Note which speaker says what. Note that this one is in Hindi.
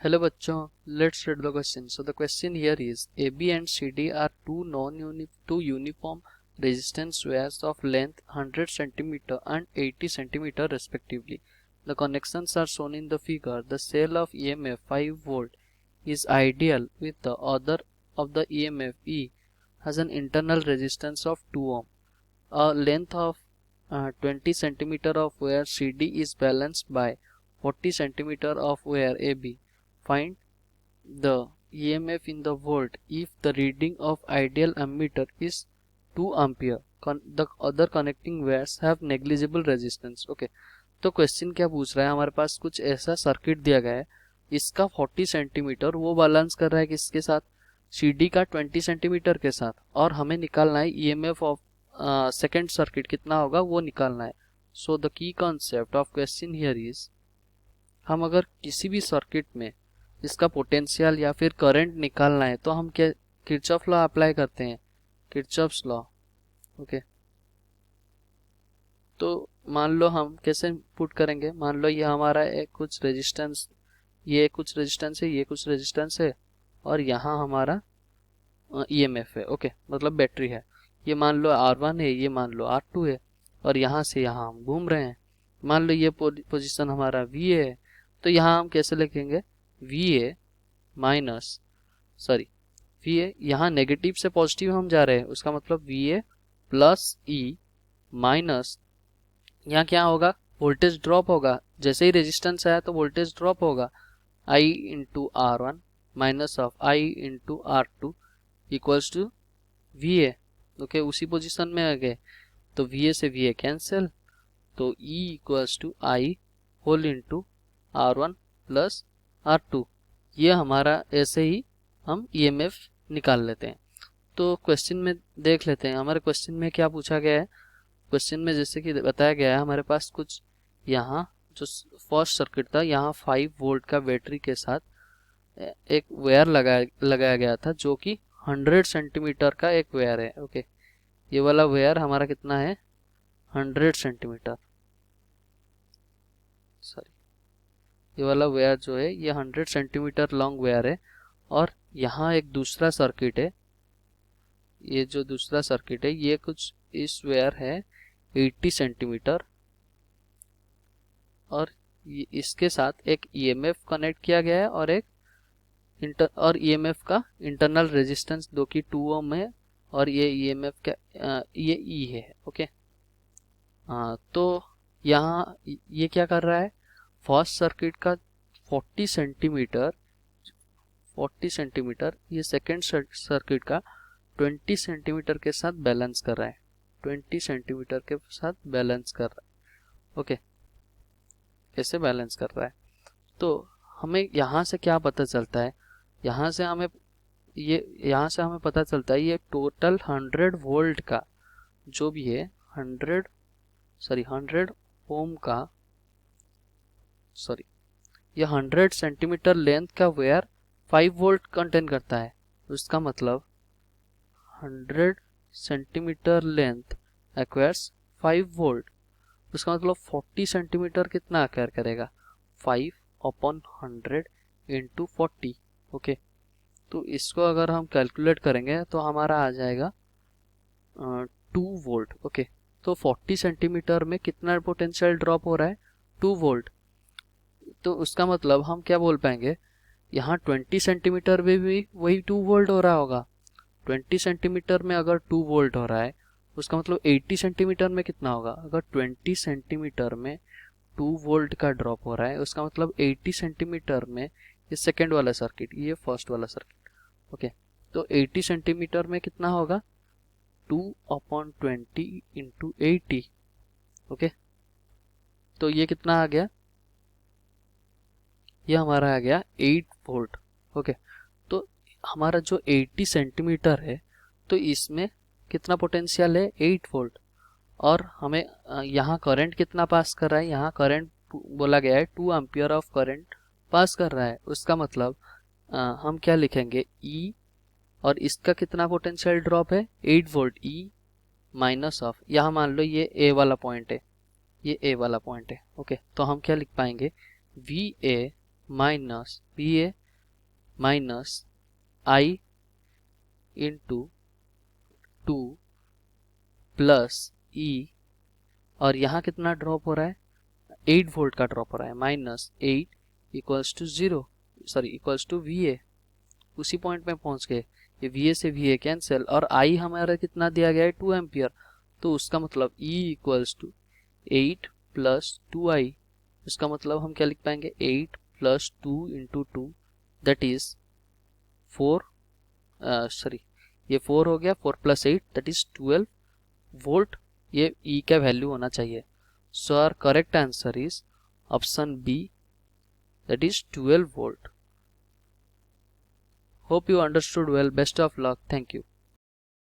Speaker 1: Hello bachcho, let's read the question. So the question here is AB and CD are two uniform resistance wires of length 100 cm and 80 cm respectively. The connections are shown in the figure. The cell of EMF 5 volt is ideal with the other of the EMF E has an internal resistance of 2 ohm. A length of 20 cm of wire CD is balanced by 40 cm of wire AB. Find the EMF in the volt if the reading of ideal ammeter is 2 ampere. The other connecting wires have negligible resistance. Okay, तो क्वेश्चन क्या पूछ रहा है, हमारे पास कुछ ऐसा सर्किट दिया गया है, इसका 40 सेंटीमीटर वो बैलेंस कर रहा है किसके साथ, CD का 20 सेंटीमीटर के साथ, और हमें निकालना है EMF ऑफ सेकेंड सर्किट कितना होगा वो निकालना है. So the key concept of question here is, हम अगर किसी भी सर्किट में इसका पोटेंशियल या फिर करंट निकालना है तो हम क्या किरचॉफ लॉ अप्लाई करते हैं, किरचॉफ्स लॉ. ओके, तो मान लो हम कैसे पुट करेंगे, मान लो ये हमारा एक कुछ रेजिस्टेंस, ये कुछ रेजिस्टेंस है, ये कुछ रेजिस्टेंस है, और यहाँ हमारा EMF है. ओके, मतलब बैटरी है. ये मान लो R1 है, ये मान लो R2 है, और यहाँ से यहाँ हम घूम रहे हैं. मान लो ये पोजीशन हमारा VA है, तो यहाँ हम कैसे लिखेंगे, VA माइनस VA, यहाँ नेगेटिव से पॉजिटिव हम जा रहे हैं, उसका मतलब VA प्लस E माइनस, यहाँ क्या होगा, वोल्टेज ड्रॉप होगा. जैसे ही रेजिस्टेंस आया तो वोल्टेज ड्रॉप होगा, I into R1 minus of I into R2 equals to VA. Okay, उसी पोजीशन में आ गए तो VA से VA कैंसिल, तो E equals to I whole into R1 plus R2. ये हमारा ऐसे ही हम EMF निकाल लेते हैं. तो क्वेश्चन में देख लेते हैं, हमारे क्वेश्चन में क्या पूछा गया है. क्वेश्चन में जैसे कि बताया गया है, हमारे पास कुछ यहाँ जो फर्स्ट सर्किट था, यहाँ 5 वोल्ट का बैटरी के साथ एक वायर लगाया गया था जो कि 100 सेंटीमीटर का एक वायर है. ओके, ये वाला वायर हमारा कितना है, 100 सेंटीमीटर. ये वाला वायर जो है ये 100 सेंटीमीटर लॉन्ग वायर है. और यहाँ एक दूसरा सर्किट है, ये जो दूसरा सर्किट है ये कुछ इस वायर है 80 सेंटीमीटर, और इसके साथ एक EMF कनेक्ट किया गया है और एक और EMF का इंटरनल रेजिस्टेंस दो की 2 ओम है, और ये EMF का ये E है. ओके, तो यहाँ ये क्या कर रहा है, फर्स्ट सर्किट का 40 सेंटीमीटर ये सेकेंड सर्किट का 20 सेंटीमीटर के साथ बैलेंस कर रहा है, 20 सेंटीमीटर के साथ बैलेंस कर रहा है. ओके, ऐसे बैलेंस कर रहा है. तो हमें यहाँ से क्या पता चलता है, यहाँ से हमें पता चलता है ये टोटल 100 वोल्ट का जो भी है 100 ओम का, ये 100 सेंटीमीटर लेंथ का वायर 5 वोल्ट कंटेन करता है. उसका मतलब 100 सेंटीमीटर लेंथ एक्वायर्स 5 वोल्ट. उसका मतलब 40 सेंटीमीटर कितना एक्वायर करेगा, 5/100 इंटू 40. ओके, तो इसको अगर हम कैलकुलेट करेंगे तो हमारा आ जाएगा 2 वोल्ट. ओके, तो 40 सेंटीमीटर में कितना पोटेंशियल ड्रॉप हो रहा है, 2 वोल्ट. तो उसका मतलब हम क्या बोल पाएंगे, यहाँ 20 सेंटीमीटर में भी वही 2 वोल्ट हो रहा होगा. 20 सेंटीमीटर में अगर 2 वोल्ट हो रहा है, उसका मतलब 80 सेंटीमीटर में कितना होगा, अगर 20 सेंटीमीटर में 2 वोल्ट का ड्रॉप हो रहा है, उसका मतलब 80 सेंटीमीटर में ये सेकेंड वाला सर्किट, ये फर्स्ट वाला सर्किट. ओके, तो 80 सेंटीमीटर में कितना होगा, 2/20 इंटू 80. ओके, तो ये कितना आ गया, ये हमारा आ गया 8 वोल्ट. ओके, तो हमारा जो 80 सेंटीमीटर है तो इसमें कितना पोटेंशियल है, 8 वोल्ट. और हमें यहाँ करंट कितना पास कर रहा है, यहाँ करंट बोला गया है 2 एम्पियर ऑफ करंट पास कर रहा है. उसका मतलब हम क्या लिखेंगे, E, और इसका कितना पोटेंशियल ड्रॉप है, 8 वोल्ट, E माइनस ऑफ, यहाँ मान लो ये A वाला पॉइंट है, ये A वाला पॉइंट है. ओके, तो हम क्या लिख पाएंगे, VA minus VA minus I into 2 plus E, और यहाँ कितना ड्रॉप हो रहा है, 8 वोल्ट का ड्रॉप हो रहा है, minus 8 equals to 0, sorry equals to VA। उसी पॉइंट में पहुंच गए, ये VA से VA कैंसिल, और I हमारा कितना दिया गया है 2 एम्पियर, तो उसका मतलब E equals to 8 plus 2I। इसका मतलब हम क्या लिख पाएंगे, 8 प्लस 2 इंटू 2 दैट इज 4, सॉरी ये 4 हो गया, 4 प्लस 8 दैट इज 12 वोल्ट, ये E का वैल्यू होना चाहिए। So our correct answer is option B, that is 12 volt. Hope you understood well. Best of luck. Thank you.